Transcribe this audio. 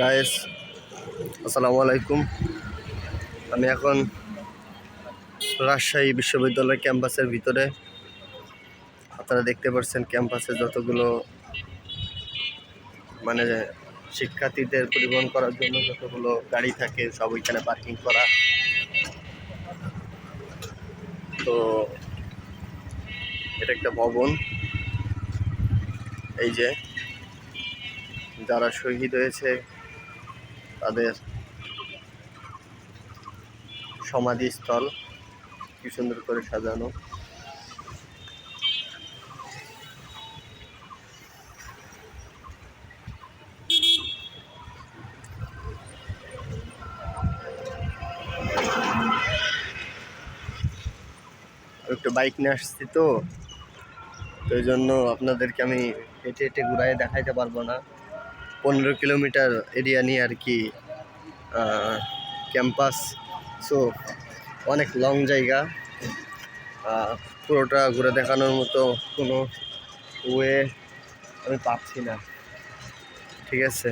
Guys, আসসালামু আলাইকুম। আমি এখন রাজশাহী বিশ্ববিদ্যালয় ক্যাম্পাসের ভিতরে। আপনারা দেখতে পাচ্ছেন ক্যাম্পাসে যতগুলো মানে শিক্ষার্থীদের পরিবহন করার জন্য যতগুলো গাড়ি থাকে সব ওইখানে পার্কিং করা। তো এটা একটা ভবন। এই যে যারা শহীদ হয়েছে তাদের সমাধিস্থল কি সুন্দর করে সাজানো। একটু বাইক নিয়ে আসছি তো ওই জন্য আপনাদেরকে আমি হেঁটে হেঁটে ঘুরাই দেখাইতে পারবো না। 15 কিলোমিটার এরিয়া নিয়ে আর কি ক্যাম্পাস। সো অনেক লং জায়গা, পুরোটা ঘুরে দেখানোর মতো কোনো ওয়ে আমি পাচ্ছি না। ঠিক আছে।